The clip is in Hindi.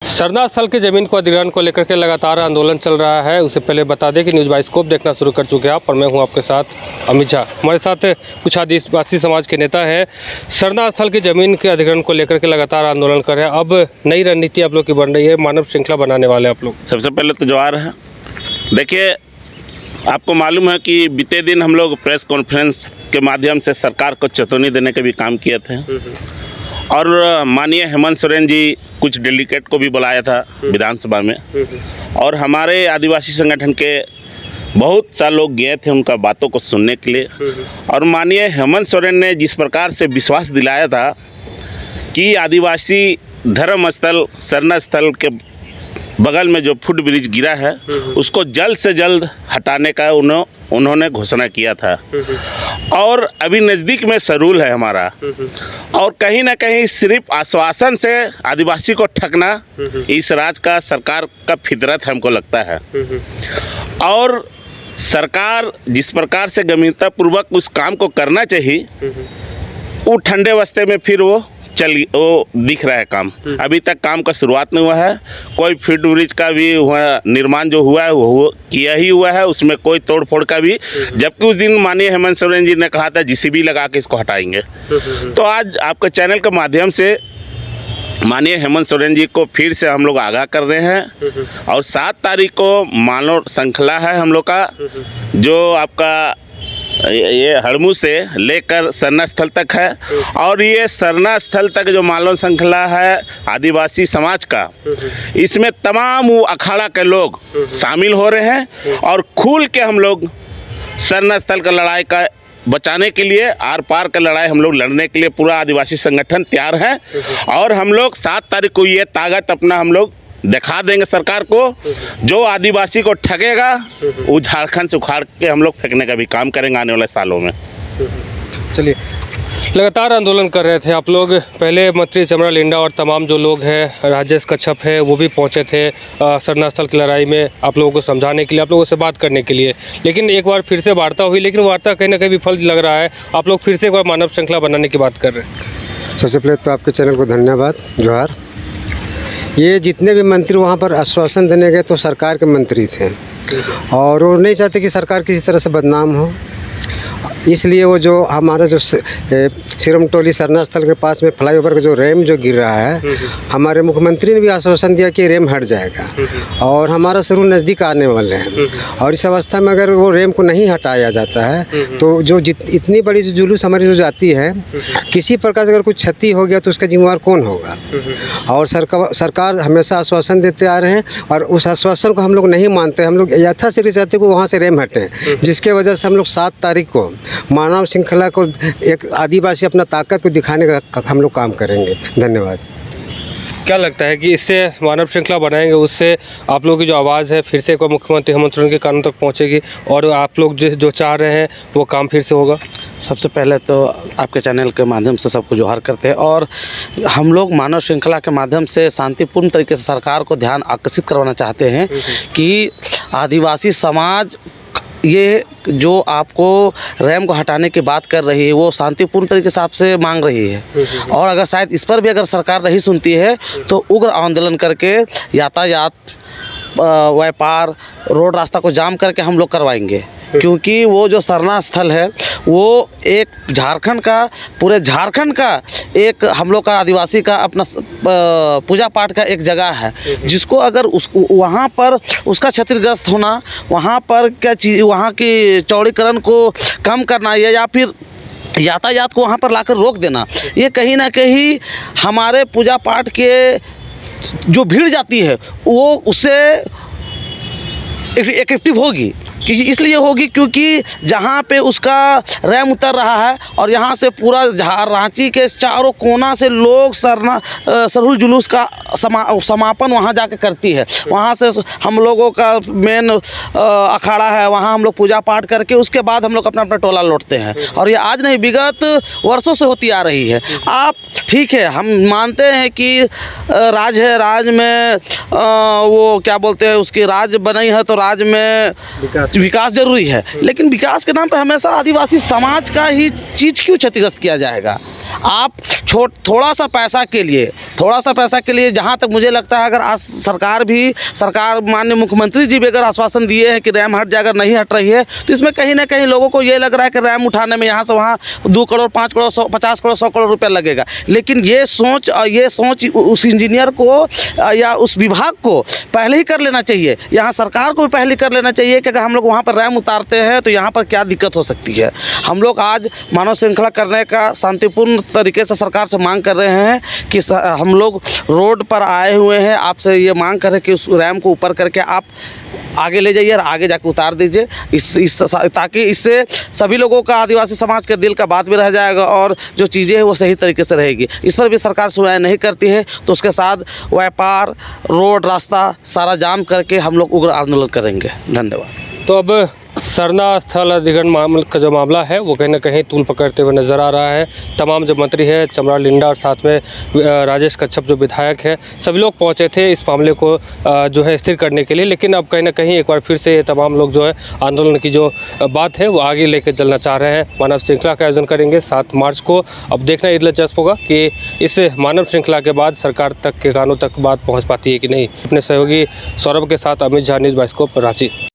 सरना स्थल की जमीन को अधिग्रहण को लेकर के लगातार आंदोलन चल रहा है। उससे पहले बता दें कि न्यूज़ बाइस्कोप देखना शुरू कर चुके हैं आप, और मैं हूं आपके साथ अमित झा। हमारे साथ कुछ आदिवासी समाज के नेता हैं। सरना स्थल की जमीन के अधिग्रहण को लेकर के लगातार आंदोलन कर रहे हैं। अब नई रणनीति आप लोग की बन रही है, मानव श्रृंखला बनाने वाले आप लोग। सबसे पहले तो जोहार है। देखिए, आपको मालूम है कि बीते दिन हम लोग प्रेस कॉन्फ्रेंस के माध्यम से सरकार को चेतावनी देने के भी काम किए थे, और माननीय हेमंत सोरेन जी कुछ डेलीगेट को भी बुलाया था विधानसभा में, और हमारे आदिवासी संगठन के बहुत सारे लोग गए थे उनका बातों को सुनने के लिए। और माननीय हेमंत सोरेन ने जिस प्रकार से विश्वास दिलाया था कि आदिवासी धर्म स्थल सरना स्थल के बगल में जो फुट ब्रिज गिरा है उसको जल्द से जल्द हटाने का उन्होंने घोषणा किया था। और अभी नज़दीक में सरूल है हमारा, और कहीं ना कहीं सिर्फ आश्वासन से आदिवासी को ठगना इस राज्य का सरकार का फितरत हमको लगता है। और सरकार जिस प्रकार से गंभीरतापूर्वक उस काम को करना चाहिए, वो ठंडे वस्ते में फिर वो दिख रहा है काम। अभी तक काम का शुरुआत नहीं हुआ है। कोई फुट ब्रिज का भी निर्माण जो हुआ है वो किया ही हुआ है, उसमें कोई तोड़ फोड़ का भी, जबकि उस दिन माननीय हेमंत सोरेन जी ने कहा था JCB लगा के इसको हटाएंगे। तो आज आपके चैनल के माध्यम से माननीय हेमंत सोरेन जी को फिर से हम लोग आगाह कर रहे हैं। और 7 तारीख को मानव श्रृंखला है हम लोग का, जो आपका ये हड़मू से लेकर सरना स्थल तक है। और ये सरना स्थल तक जो मानव श्रृंखला है आदिवासी समाज का, इसमें तमाम वो अखाड़ा के लोग शामिल हो रहे हैं, और खुल के हम लोग सरना स्थल का लड़ाई का बचाने के लिए, आर पार का लड़ाई हम लोग लड़ने के लिए पूरा आदिवासी संगठन तैयार है। और हम लोग 7 तारीख को ये ताकत अपना हम लोग दिखा देंगे सरकार को। जो आदिवासी को ठगेगा वो झारखंड से उखाड़ के हम लोग फेंकने का भी काम करेंगे आने वाले सालों में। चलिए, लगातार आंदोलन कर रहे थे आप लोग। पहले मंत्री चमरा लिंडा और तमाम जो लोग हैं, राजेश कच्छप है, वो भी पहुंचे थे सरना स्थल की लड़ाई में आप लोगों को समझाने के लिए, आप लोगों से बात करने के लिए। लेकिन एक बार फिर से वार्ता हुई, लेकिन वार्ता कहीं ना कहीं विफल लग रहा है। आप लोग फिर से एक बार मानव श्रृंखला बनाने की बात कर रहे हैं। सबसे पहले तो आपके चैनल को धन्यवाद, जोहार। ये जितने भी मंत्री वहाँ पर आश्वासन देने गए तो सरकार के मंत्री थे, और वो नहीं चाहते कि सरकार किसी तरह से बदनाम हो, इसलिए वो जो हमारा जो सिरमटोली सरना स्थल के पास में फ्लाईओवर का जो रैम जो गिर रहा है, हमारे मुख्यमंत्री ने भी आश्वासन दिया कि रैम हट जाएगा, और हमारा सरूल नज़दीक आने वाले हैं। और इस अवस्था में अगर वो रैम को नहीं हटाया जाता है तो जो इतनी बड़ी जो जुलूस हमारी जो जाती है, किसी प्रकार से अगर कुछ क्षति हो गया तो उसका जिम्मेवार कौन होगा। और सरकार हमेशा आश्वासन देते आ रहे हैं, और उस आश्वासन को हम लोग नहीं मानते। हम लोग यथाशीघ्र चाहते कि वहाँ से रैम हटें, जिसके वजह से हम लोग 7 तारीख को मानव श्रृंखला को एक आदिवासी अपना ताकत को दिखाने का हम लोग काम करेंगे। धन्यवाद। क्या लगता है कि इससे मानव श्रृंखला बनाएंगे, उससे आप लोगों की जो आवाज़ है फिर से एक बार मुख्यमंत्री हेमंत सोरेन के कानों तक पहुंचेगी, और आप लोग जो चाह रहे हैं वो काम फिर से होगा? सबसे पहले तो आपके चैनल के माध्यम से सबको जोहार करते हैं। और हम लोग मानव श्रृंखला के माध्यम से शांतिपूर्ण तरीके से सरकार को ध्यान आकर्षित करवाना चाहते हैं कि आदिवासी समाज ये जो आपको रैम को हटाने की बात कर रही है वो शांतिपूर्ण तरीके से आपसे मांग रही है, और अगर शायद इस पर भी अगर सरकार नहीं सुनती है तो उग्र आंदोलन करके यातायात, व्यापार, रोड रास्ता को जाम करके हम लोग करवाएंगे। क्योंकि वो जो सरना स्थल है वो एक झारखंड का, पूरे झारखंड का एक हम लोग का आदिवासी का अपना पूजा पाठ का एक जगह है, जिसको अगर वहाँ पर उसका क्षतिग्रस्त होना, वहाँ पर क्या चीज़, वहाँ की चौड़ीकरण को कम करना या फिर यातायात को वहाँ पर लाकर रोक देना, ये कहीं ना कहीं हमारे पूजा पाठ के जो भीड़ जाती है वो उससे इफेक्टिव होगी। इसलिए होगी क्योंकि जहाँ पे उसका रैम उतर रहा है और यहाँ से पूरा रांची के चारों कोना से लोग सरूल जुलूस का समापन वहाँ जाके करती है। वहाँ से हम लोगों का मेन अखाड़ा है, वहाँ हम लोग पूजा पाठ करके उसके बाद हम लोग अपना अपना टोला लौटते हैं। और ये आज नहीं, विगत वर्षों से होती आ रही है। आप ठीक है, हम मानते हैं कि राज है, राज में वो क्या बोलते हैं, उसकी राज बनाई है तो राज में विकास जरूरी है, लेकिन विकास के नाम पे हमेशा आदिवासी समाज का ही चीज़ क्यों क्षतिग्रस्त किया जाएगा। आप थोड़ा सा पैसा के लिए जहाँ तक मुझे लगता है, अगर आज सरकार माननीय मुख्यमंत्री जी भी अगर आश्वासन दिए हैं कि रैम हट जाएगा, नहीं हट रही है, तो इसमें कहीं ना कहीं लोगों को ये लग रहा है कि रैम उठाने में यहाँ से वहाँ 2 करोड़ 5 करोड़ 50 करोड़ 100 करोड़ रुपया लगेगा। लेकिन ये सोच उस इंजीनियर को या उस विभाग को पहले ही कर लेना चाहिए, यहाँ सरकार को भी पहले कर लेना चाहिए कि अगर हम लोग वहाँ पर रैम उतारते हैं तो यहाँ पर क्या दिक्कत हो सकती है। हम लोग आज मानव श्रृंखला करने का शांतिपूर्ण तरीके से सरकार से मांग कर रहे हैं कि हम लोग रोड पर आए हुए हैं, आपसे ये मांग कर रहे हैं कि उस रैम को ऊपर करके आप आगे ले जाइए और आगे जाकर उतार दीजिए, ताकि इससे सभी लोगों का, आदिवासी समाज के दिल का बात भी रह जाएगा और जो चीज़ें हैं वो सही तरीके से रहेगी। इस पर भी सरकार सुनवाई नहीं करती है तो उसके साथ व्यापार, रोड, रास्ता सारा जाम करके हम लोग उग्र आंदोलन करेंगे। धन्यवाद। तो अब सरना स्थल अधिग्रहण का जो मामला है वो कहीं ना कहीं तूल पकड़ते हुए नज़र आ रहा है। तमाम जो मंत्री है, चमरा लिंडा और साथ में राजेश कच्छप जो विधायक है, सभी लोग पहुंचे थे इस मामले को जो है स्थिर करने के लिए। लेकिन अब कहीं ना कहीं एक बार फिर से ये तमाम लोग जो है आंदोलन की जो बात है वो आगे लेकर चलना चाह रहे हैं। मानव श्रृंखला का आयोजन करेंगे 7 मार्च को। अब देखना ये दिलचस्प होगा कि इस मानव श्रृंखला के बाद सरकार तक के कानों तक बात पहुँच पाती है कि नहीं। अपने सहयोगी सौरभ के साथ अमित झा, न्यूज़ बाइस्कोप, रांची।